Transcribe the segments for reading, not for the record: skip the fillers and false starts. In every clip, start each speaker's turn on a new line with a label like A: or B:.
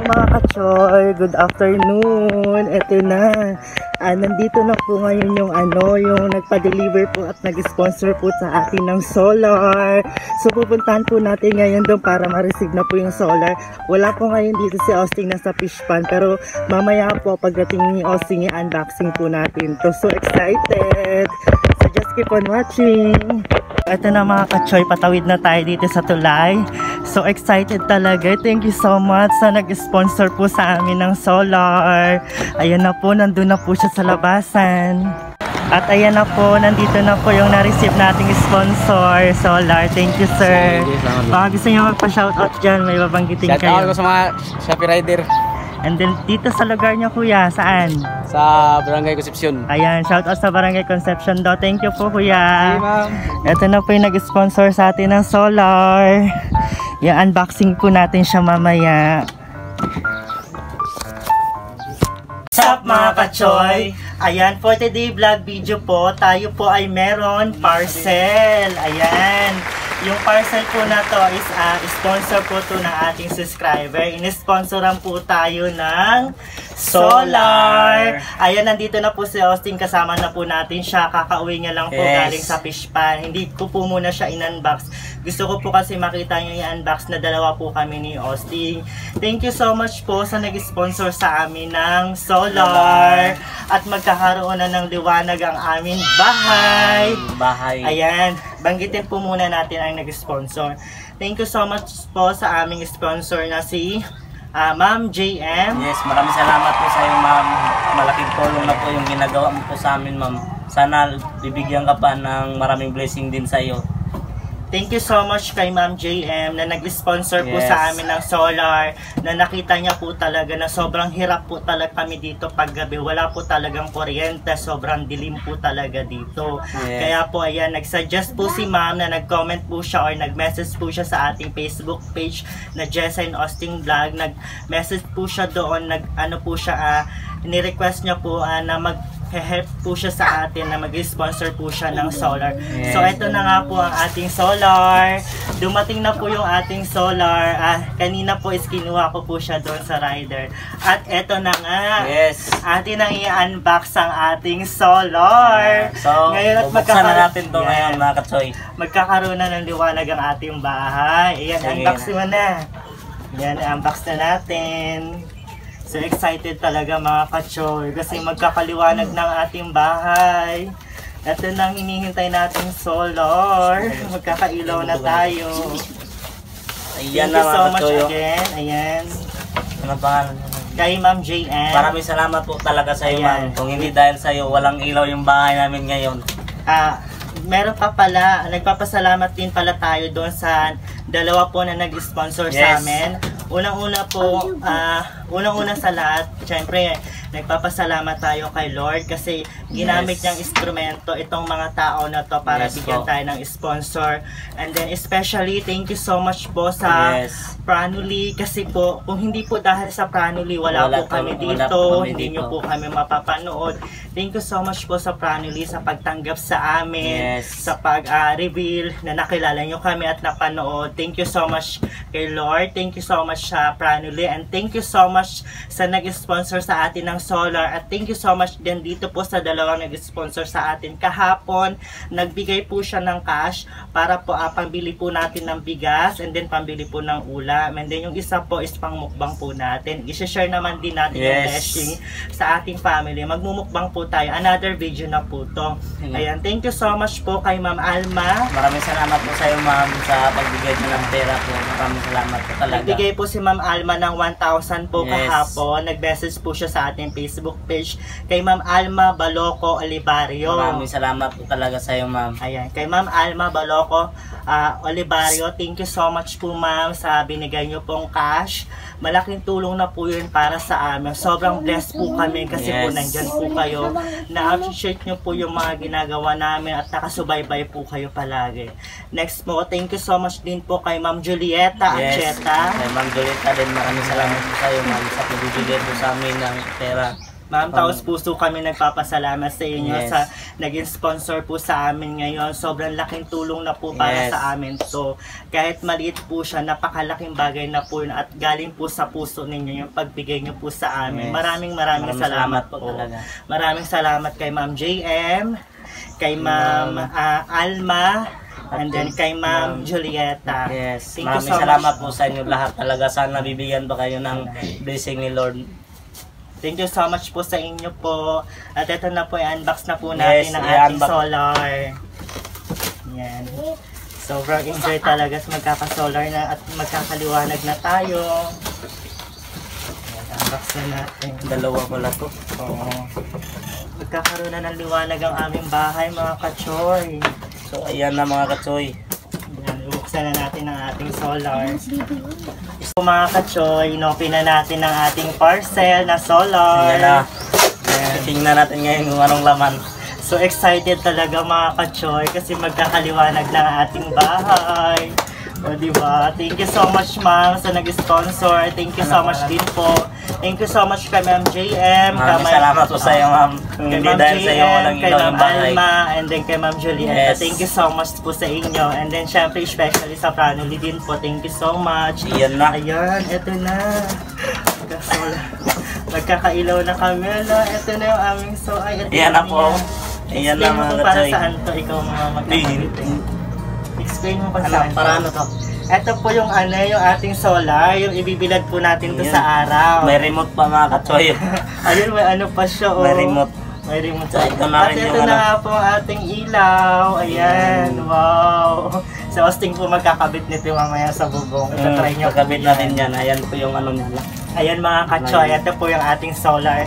A: mga kachoy, good afternoon. Ito na. Nandito na po ngayon yung nagpa-deliver po at nag-sponsor po sa atin ng solar. So pupuntahan po natin ngayon doon para ma-receive na po yung solar. Wala po ngayon dito si Austin nasa fish pan, pero mamaya po pagdating ni Austin i-unboxing po natin to. So excited! So just keep on watching. Ito na mga kachoy, patawid na tayo dito sa tulay. So excited talaga. Thank you so much sa nag-sponsor po sa amin ng solar. Ayan na po, nandun na po siya sa labasan. At ayan na po, nandito na po yung na-receive nating sponsor, solar. Thank you, sir. Baka gusto nyo magpa-shoutout dyan, may babanggitin kayo.
B: Shoutout ko sa mga Shopee Rider.
A: And then dito sa lugar nyo kuya, saan?
B: Sa Barangay Concepcion.
A: Ayan, shoutout sa Barangay Concepcion daw. Thank you po kuya.
B: Hey ma'am.
A: Ito na po yung nag-sponsor sa atin ng solar. Yung unboxing po natin siya mamaya. What's up mga kachoy? Ayan, for today vlog video po, tayo po ay meron parcel. Ayan. Yung parcel po na to is sponsor po to ng ating subscriber. In-sponsoran po tayo ng solar. Ayan, nandito na po si Austin. Kasama na po natin siya. Kakauwi niya lang po galing sa fish pan. Hindi ko po muna siya in-unbox. Gusto ko po kasi makita niyo yung unbox na dalawa po kami ni Austin. Thank you so much po sa nag-sponsor sa amin ng solar. At magkakaroon na ng liwanag ang aming bahay. Ayan. Banggitin po muna natin ang nag-sponsor. Thank you so much po sa aming sponsor na si Ma'am JM.
C: Yes, maraming salamat po sa iyo ma'am. Malaking tulong na po yung ginagawa mo po sa amin ma'am. Sana bibigyan ka pa ng maraming blessing din sa iyo.
A: Thank you so much kay Ma'am JM na nag-sponsor po sa amin ng solar, na nakita niya po talaga na sobrang hirap po talaga kami dito paggabi. Wala po talagang kuryente, sobrang dilim po talaga dito. Kaya po ayan, nag-suggest po si Ma'am na nag-comment po siya or nag-message po siya sa ating Facebook page na Jessa and Austin Vlog. Nag-message po siya doon, ni-request niya po na mag-help po siya sa atin, na mag-sponsor po siya ng solar. So ito na nga po ang ating solar. Dumating na po yung ating solar. Kanina po is kinuha ko po siya doon sa rider. At ito na nga. Atin ang i-unbox ang ating solar.
C: So ngayon at buksan na natin ito ngayon mga kachoy.
A: Magkakaroon na ng liwanag ang ating bahay. Ayan, unbox mo na. Ayan, unbox na natin. So excited talaga mga kachoy kasi magkakaliwanag ng ating bahay. Ito nang hinihintay nating solar. Magkakailaw na tayo.
C: Ayan,
A: thank you so much again. Ayan.
C: Ano pangalan?
A: Kay Ma'am JM.
C: Maraming salamat po talaga sa iyo ma'am. Kung hindi dahil sa iyo, walang ilaw yung bahay namin ngayon.
A: Meron pa pala, nagpapasalamat din pala tayo doon sa dalawa po na nag-sponsor sa amin. Unang-una sa lahat, syempre, nagpapasalamat tayo kay Lord kasi ginamit niyang instrumento itong mga tao na to para bigyan tayo ng sponsor. And then especially, thank you so much po sa Pranuli kasi po, kung hindi po dahil sa Pranuli, wala po kami dito, hindi nyo po kami mapapanood. Thank you so much po sa Pranuli sa pagtanggap sa amin, sa pag-reveal na nakilala nyo kami at napanood. Thank you so much kay Lord. Thank you so much sa Pranuli, and thank you so much sa nag-sponsor sa atin ng solar, at thank you so much din dito po sa dalawang nag-sponsor sa atin kahapon. Nagbigay po siya ng cash para po pambili po natin ng bigas, and then pambili po ng ulam, and then yung isa po is pangmukbang po natin. I-share naman din natin yung blessing sa ating family. Magmumukbang po tayo, another video na po to. Ayan, thank you so much po kay Ma'am Alma.
C: Maraming salamat po sa iyo ma'am sa pagbigay niyo ng pera po. Maraming salamat po talaga.
A: Nagbigay po si Ma'am Alma ng 1,000 po kahapon. Nag-message po siya sa ating Facebook page kay Ma'am Alma Baloco Olivario.
C: Maraming salamat po talaga sa iyo ma'am.
A: Ayan, kay Ma'am Alma Baloco Olivario, thank you so much po ma'am sa binigay nyo pong cash. Malaking tulong na po yun para sa amin. Sobrang blessed po kami kasi po nandyan po kayo. Na-appreciate nyo po yung mga ginagawa namin at nakasubaybay po kayo palagi. Next po, thank you so much din po kay Ma'am Julieta Acheta.
C: Kay Ma'am Julieta din, maraming salamat po sa iyo ma'am sa pagbibigay po sa amin ng pera.
A: Ma'am, taos puso kami nagpapasalamat sa inyo
C: Yes.
A: sa naging sponsor po sa amin ngayon. Sobrang laking tulong na po para
C: Yes.
A: sa amin. So, kahit maliit po siya, napakalaking bagay na po yun at galing po sa puso ninyo yung pagbigay niyo po sa amin.
C: Yes.
A: Maraming
C: salamat
A: po.
C: talaga.
A: Maraming salamat kay Ma'am JM, kay Ma'am Alma, and then kay Ma'am Julieta.
C: Yes,
A: Thank you
C: maraming
A: so
C: salamat
A: much.
C: po sa inyo lahat talaga. Sana bibigyan pa kayo ng blessing ni Lord.
A: Thank you so much po sa inyo po. At ito na po, i-unbox na po natin
C: Yes,
A: ang ating
C: i-unbox.
A: solar. Yan. Sobrang enjoy talaga sa magkaka-solar na at magkakaliwanag na tayo. Yan, unbox na natin.
C: Dalawa pala to.
A: Oo. Magkakaroon na ng liwanag ang aming bahay, mga kachoy.
C: So ayan na mga katsoy.
A: Yan, ibuksan na natin ang ating solar. So mga kachoy, inopen na natin ang ating parcel na solar.
C: Ayan na.
A: Yan.
C: Tingnan natin ngayon kung anong laman.
A: So excited talaga mga kachoy kasi magkakaliwanag na ang ating bahay. O diba? Thank you so much ma'am sa nag-sponsor. Thank you so much din po. Thank you so much kay Ma'am JM.
C: Maraming salamat po sa iyo, ma'am. Kung
A: Kay
C: hindi
A: Ma'am
C: dahil sa iyo, walang
A: JM, kay
C: ilaw
A: Ma'am
C: yung bahay.
A: Alma, and then kay Ma'am Julieta.
C: Yes.
A: Thank you so much po sa inyo. And then syempre especially sa family din po. Thank you so much.
C: Ayan na.
A: Ayan, eto na. Nagkakailaw na kami. Ala, eto na yung aming so. Ay, eto
C: Ayan na po.
A: Ayan
C: Ayan na mga
A: mo para
C: katsoy.
A: saan to? Ikaw mga magkakabit. Explain mo pa
C: Ano,
A: saan
C: para ano to?
A: Ito po yung yung ating solar, yung ibibilad po natin to
C: Ayan.
A: sa araw.
C: May remote pa mga katsoy.
A: Ayun, may ano pa siya, oh.
C: May remote.
A: May remote.
C: So, ito na
A: At
C: rin
A: ito
C: yung
A: na
C: ano.
A: nga po ang ating ilaw. Ayan, wow. Si Austin po magkakabit nito mamaya sa bubong. Ito, try nyo.
C: Pagkabit natin yan. Ayan po yung ano niya.
A: Ayan mga kachoy, ito po yung ating solar.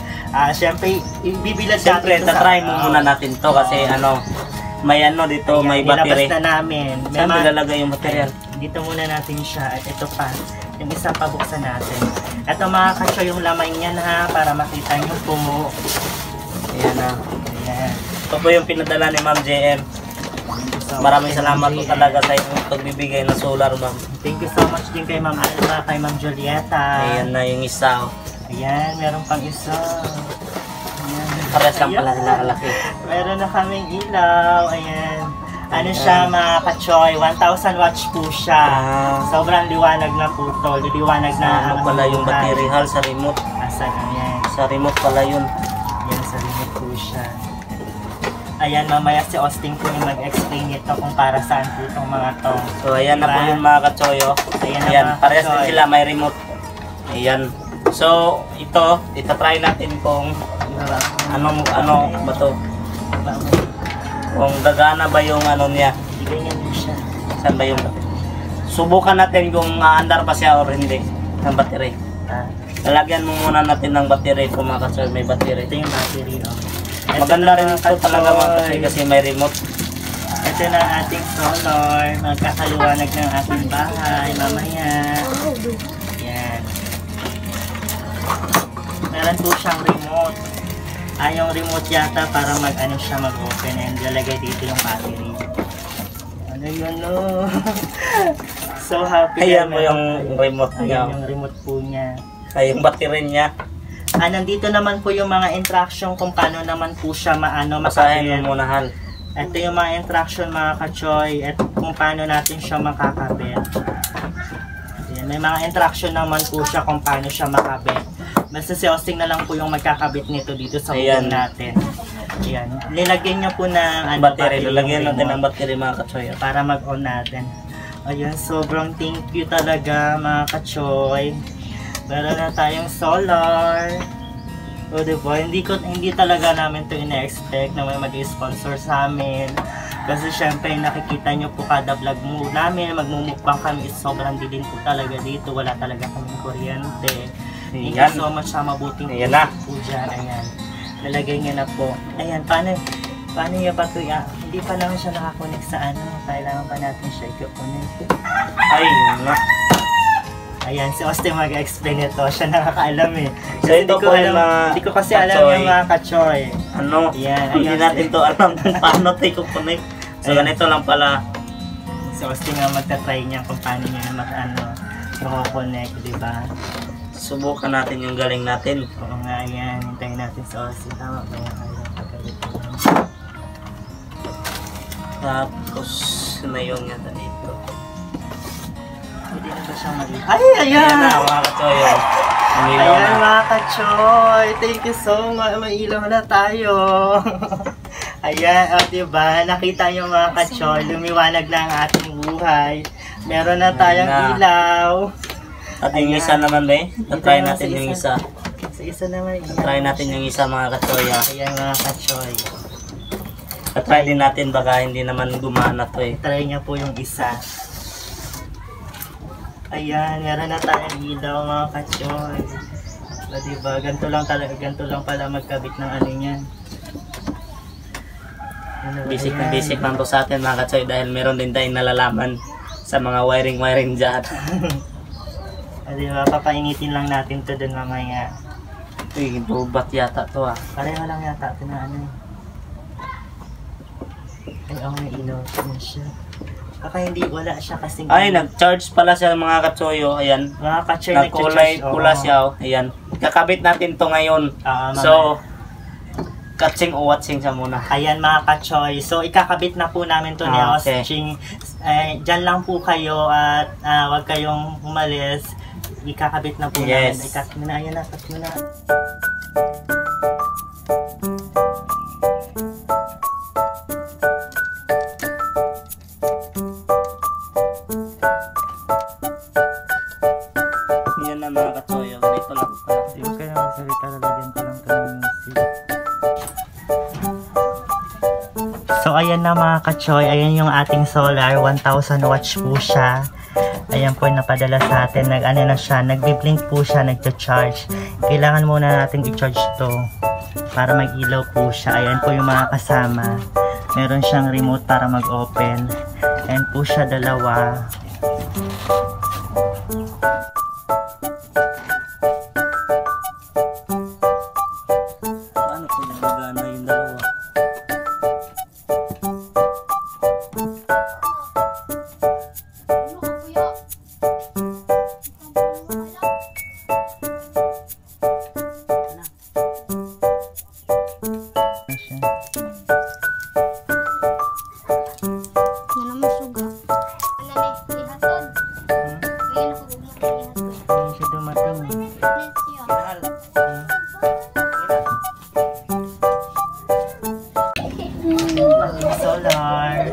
A: Siyempre, ibibilad
C: Siyempre,
A: natin to sa
C: tatry mo muna natin to kasi ano, may ano dito,
A: Ayan,
C: may battery.
A: nilabas na namin. May
C: Saan
A: mga-
C: nilalagay yung material?
A: Dito muna natin siya at ito pa. Yung isa pa buksan natin. Ito mga kachoy yung laman niyan ha para makita nyo po.
C: Ayan na.
A: Ayan.
C: Ito po yung pinadala ni Ma'am JM.
A: So,
C: Maraming
A: kay
C: salamat
A: Ma'am
C: po
A: JM.
C: talaga sa inyong pagbibigay ng solar, ma'am.
A: Thank you so much din kay Ma'am Alma, kay Ma'am Julieta.
C: Ayan na yung isa. Oh.
A: Ayan, meron pang isa. Ayan.
C: Parehas lang pala
A: Ayan.
C: sila kalaki.
A: Meron na kaming ilaw. Ayan. Ano siya mga kachoy, 1,000 watts po siya. Sobrang liwanag na po to. Liwanag na
C: Ano pala yung battery hal sa remote?
A: Asan? Ayan.
C: Sa remote pala yun.
A: Ayan, sa remote po siya. Ayan, mamaya si Austin po yung mag-explain nito kung para saan po itong mga to.
C: So ayan na po
A: Diba?
C: yung mga katsoyo.
A: Ayan na,
C: Ayan,
A: mga
C: parehas din
A: katsoy.
C: sila may remote. Ayan. So ito try natin kung ano ba to? Kung gagana ba yung ano niya.
A: Bigay niya po siya.
C: Saan ba yung subukan natin kung aandar pa siya or hindi ng battery.
A: Ah,
C: Lalagyan mo muna natin ng battery kung mga katsoy may battery.
A: ito yung battery. Oh.
C: Maganda rin ito talaga mga katsoy kasi may remote.
A: Ito na ang ating solar. Magkakaliwanag ng ating bahay mamaya. Yan. Meron po siyang remote. Yung remote yata para mag-ano siya mag-open and lalagay dito yung battery. Ano yun no? So happy.
C: Ayan
A: na
C: mo yung remote
A: Ayan
C: niya.
A: yung remote po niya.
C: Ay yung battery niya.
A: Nandito naman po yung mga instruction kung paano naman po siya
C: Basahin
A: makakabit.
C: mo muna hal.
A: Ito yung mga instruction mga kachoy at kung paano natin siya makakabit. Ayan, may mga instruction naman po siya kung paano siya makabit. Basta si Austin na lang po yung magkakabit nito dito sa
C: Ayan.
A: bubong natin. Ayan. Nilagyan niya po ng
C: Battery. Lalagyan
A: yung
C: natin ng
A: remote
C: battery mga katsoy.
A: para mag-on natin. Ayan, sobrang thank you talaga mga kachoy. Meron na tayong solar. O diba, hindi talaga namin to ina-expect na may mag-sponsor sa amin. Kasi syempre nakikita nyo po kada vlog mo namin, magmumukbang kami, sobrang dilim po talaga dito, wala talaga kaming kuryente. Thank you
C: Ayan.
A: so much sa mabuting
C: Ayan na.
A: po dyan. Ayan. Lalagay niya na po. Ayan, paano niya pa ito? Hindi pa lang siya nakakonect sa ano. Kailangan pa natin siya i-connect.
C: Ay, yun na.
A: Ayan, si Austin mag-explain ito. Siya nakakaalam eh.
C: So, ito po yung mga
A: Hindi ko kasi alam
C: kachoy.
A: yung mga kachoy.
C: Ano?
A: Ayan,
C: Hindi
A: ayun.
C: natin to alam kung paano tayo connect. So,
A: Ayan.
C: ganito lang pala.
A: Si Austin nga magta-try niya kung paano niya mako-connect, di ba?
C: Subukan natin yung galing natin.
A: Oo nga, ayan. Hintayin natin sa Austin. Tama ba yan?
C: Tapos, nayon nga dito.
A: Pwede na ba siyang mali? Ay, ayan!
C: Ayan na, mga katsoy. Ang ilaw
A: Ayan,
C: na.
A: mga kachoy. Thank you so much. May ilaw na tayo. Ayan, diba? Nakita niyo mga kachoy. Lumiwanag na ang ating buhay. Meron na tayong
C: Ayan na.
A: ilaw.
C: At yung isa naman ba eh? Try natin yung isa.
A: Sa isa naman.
C: Try natin yung isa mga katsoy.
A: Ayan mga kachoy.
C: Try din natin baka hindi naman gumana to eh.
A: Try niya po yung isa. Ayan, meron na tayong ilaw mga kachoy. Diba? Ganito lang talaga, ganito lang pala magkabit ng ano yan.
C: Basic na basic lang to sa atin mga katsoy dahil meron din tayong nalalaman sa mga wiring dyan.
A: Diba? Papainitin lang natin to dun mamaya.
C: Uy, bubat yata to ah.
A: Pareho lang yata ito na ano eh. Ay, may ilaw na siya. Baka hindi, wala siya kasing...
C: Ay, nag-charge pala siya mga katsoyo. Ayan.
A: Mga kachoy
C: Nagkulay
A: nag-charge,
C: pula
A: oo.
C: siya. Oh. Ayan. Kakabit natin to ngayon. So, catching o watching siya muna.
A: Ayan mga kachoy. So, ikakabit na po namin to ni
C: Okay.
A: Austin. Diyan lang po kayo at wag kayong umalis. Ikakabit na po namin.
C: Yes.
A: Ikakabit na. Ayan na, cut mo na.
C: Yan na mga katsoyo. Ganito lang pala.
A: Di ba kayo magsalita, lalagyan ko lang ito ng music. So ayan na mga kachoy, ayan yung ating solar, 1000 watts po siya. Ayan po yung napadala sa atin, nag-ano na siya, nagbi-blink po siya, nagcha-charge. Kailangan muna natin i-charge to para mag-ilaw po siya. Ayan po yung mga kasama. Meron siyang remote para mag-open. Ayan po siya, dalawa.
C: Paano kung nagana yung dalawa?
A: Ayan siya. Ayan siya dumating. Solar.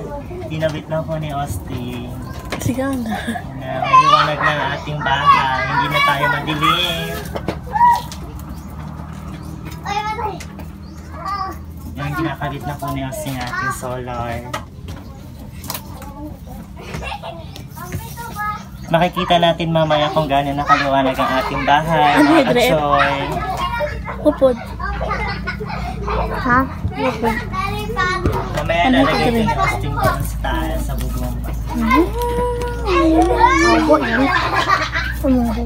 A: Dinabit na po ni Austin.
D: Sigang na.
A: Maliwanag na ang ating bahay. Hindi na tayo madilim. Yan, kinakabit na po ni Austin ang ating solar. Makikita natin mamaya kung gaano nakaliwanag ang ating bahay.
D: Ano
A: Mga
D: yun, Dre?
A: katsoy.
D: Upod. Ha? Upod.
A: Mamaya lalagay ko ni Austin doon sa taas, sa bubong.
D: Ako yan. Umuho.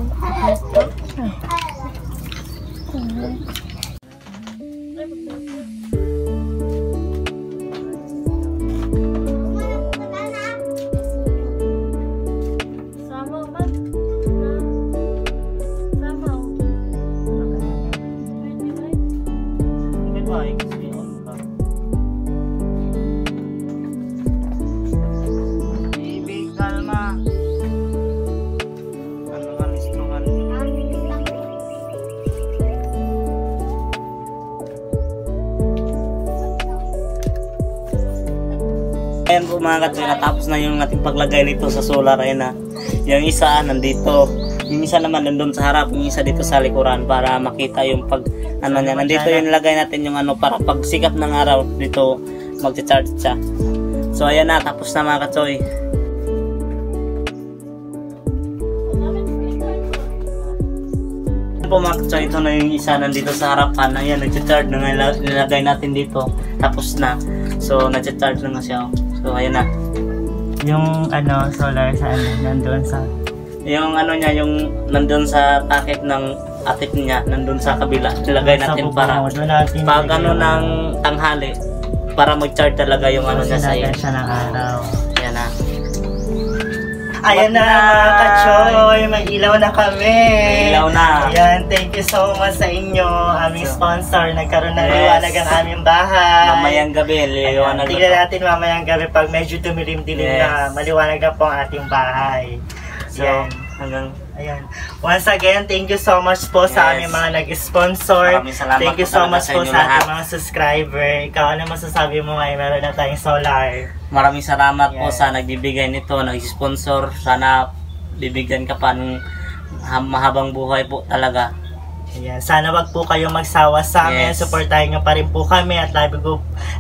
D: Sama ba? Sama.
A: Hindi ba? Kasi on pa.
C: Ibig, kalma. Ano nga mistungan? Ayan po mga katsoy, natapos na yung ating paglagay nito sa solar. Ayan na. Yung isa nandito. Yung isa naman nandun sa harap. Yung isa dito sa likuran para makita yung pag ano niya. Nandito yung nilagay natin yung ano para pag sikat ng araw dito mag-charge siya. So ayan na, tapos na mga katsoy. Po mga katsoy, ito na yung isa nandito sa harapan. Ayan, nag-charge na nga nilagay natin dito. Tapos na. So nag-charge na nga siya. So ayan na.
A: Yung ano, solar sa ano, nandun sa...
C: Yung ano niya, yung nandun sa takip ng atip niya, nandun sa kabila. Nilagay
A: sa
C: natin
A: bubong.
C: para
A: Doon natin
C: pag
A: nilagay
C: ano
A: yung-
C: ng tanghali, para mag-charge talaga yung ano niya sa
A: Sinaga
C: iyo.
A: siya ng araw.
C: Ayan na.
A: Ayan na mga kachoy, may ilaw na kami.
C: Ilaw na.
A: Ayan, thank you so much sa inyo. Aming sponsor, nagkaroon ng
C: Yes.
A: liwanag ang aming bahay.
C: Mamayang gabi, liwanag
A: Tingnan
C: na
A: natin mamayang gabi pag medyo dumilim-dilim
C: Yes.
A: na, maliwanag na po ang ating bahay.
C: So,
A: Ayan.
C: hanggang
A: Ayan. Once again, thank you so much po sa
C: Yes.
A: aming mga nag-sponsor.
C: Maraming salamat
A: Thank you
C: po
A: so
C: talaga
A: much
C: sa
A: po
C: inyo
A: sa ating
C: lahat.
A: mga subscriber. Ikaw, ano masasabi mo ngayon? Meron na tayong solar.
C: maraming salamat po
A: Yes.
C: sa nagbibigay nito, nag-sponsor. Sana bibigyan ka pa ng mahabang buhay po talaga.
A: Ayan. Sana wag po kayo magsawa sa amin.
C: Yes.
A: Supportahin nyo pa rin po kami at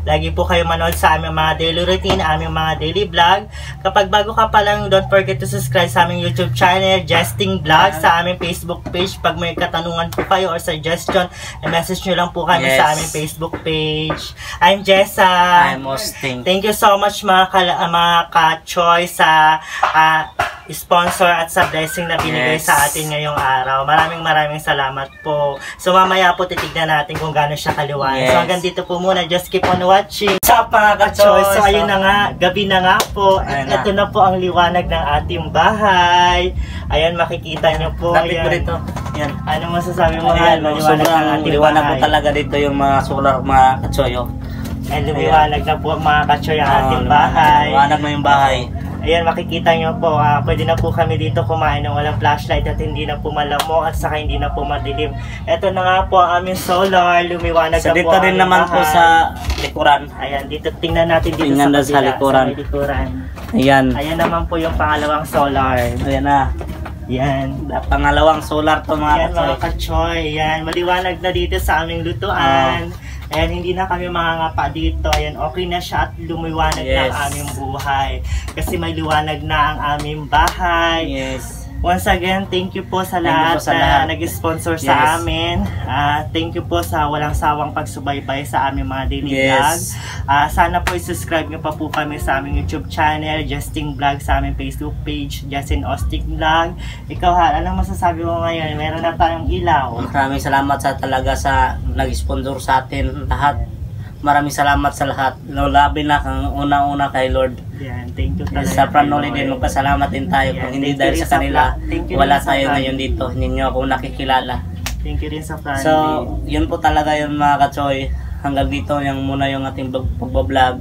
A: lagi po kayo manood sa aming mga daily routine, aming mga daily vlog. Kapag bago ka pa lang, don't forget to subscribe sa aming YouTube channel, Jesting Vlog, sa aming Facebook page. Pag may katanungan po kayo or suggestion, message nyo lang po kami
C: Yes.
A: sa aming Facebook page. I'm Jessa.
C: I'm Austin.
A: Thank you so much mga ka-choy sa sponsor at sa blessing na binigay
C: Yes.
A: sa atin ngayong araw. Maraming salamat po. So mamaya po titignan natin kung gaano siya kaliwanag.
C: Yes.
A: So hanggang dito po muna. Just keep on watching. What's up mga ka-choy? So ayun na nga. Gabi na nga po. At
C: Ayun na.
A: ito na po ang liwanag ng ating bahay. Ayan, makikita nyo po.
C: Lapit mo
A: Ayan.
C: dito. Yan.
A: Ano masasabi mo
C: Ayan,
A: nga? Maliwanag ng
C: sobrang
A: ating
C: liwanag po
A: bahay.
C: talaga dito yung mga solar, mga katsoyo.
A: And lumiwanag na po mga ka-choy ang ating bahay.
C: Liwanag na yung bahay.
A: Ayan, makikita nyo po, pwede na po kami dito kumain ng walang flashlight at hindi na po malamok at saka hindi na po madilim. Ito na nga po ang aming solar, lumiwanag
C: So
A: na po
C: dito
A: ang
C: din
A: aming
C: naman po
A: bahay.
C: sa likuran.
A: Ayan, dito tingnan natin dito
C: Tingnan
A: sa
C: sa
A: kabila,
C: likuran.
A: sa may likuran.
C: Ayan.
A: Ayan naman po yung pangalawang solar.
C: Ayan na.
A: Yan.
C: Pangalawang solar to
A: Ayan
C: mga
A: mga
C: katsoy.
A: ka-choy. Ayan, maliwanag na dito sa aming lutuan. Ayan, hindi na kami mangangapa dito. Ayan, okay na siya at lumiwanag na
C: Yes.
A: ang aming buhay. Kasi may liwanag na ang aming bahay.
C: Yes.
A: Once again, thank you po sa
C: Thank you
A: lahat
C: po sa
A: na
C: lahat.
A: nag-sponsor
C: Yes.
A: sa amin. Thank you po sa walang sawang pagsubaybay sa aming mga daily vlog.
C: Yes.
A: Sana po i-subscribe nyo pa po kami sa aming YouTube channel, Jesting Vlog, sa aming Facebook page, Justin Austin Vlog. Ikaw ha, anong masasabi mo ngayon? Meron na tayong ilaw.
C: Maraming salamat sa talaga sa nag-sponsor sa atin lahat. Maraming salamat sa lahat. Labi na kang una-una kay Lord.
A: Yan, thank you talaga.
C: Sa Pranoli din, magpasalamat din tayo.
A: Yan,
C: Kung hindi
A: thank
C: dahil
A: you rin
C: sa
A: sa
C: kanila,
A: thank you
C: wala
A: rin sa
C: tayo
A: Fran.
C: ngayon dito. Hindi nyo ako nakikilala.
A: Thank you rin sa Franny.
C: So, yun po talaga yun mga katsoy. Hanggang dito yung muna yung ating pagbablog.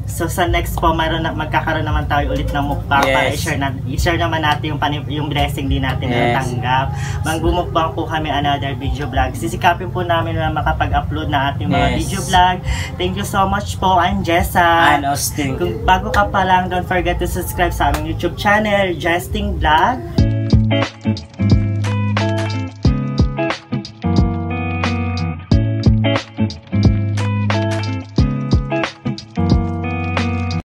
A: So sa next po, magkakaroon naman tayo ulit ng mukbang para
C: Yes.
A: i-share naman natin yung blessing din natin na
C: Yes.
A: natanggap. Magbumukbang po kami another video vlog. Sisikapin po namin na makapag-upload na ating mga
C: Yes.
A: video vlog. Thank you so much po. I'm Jessa.
C: And Austin.
A: Kung bago ka pa lang, don't forget to subscribe sa aming YouTube channel, Jesting Vlog.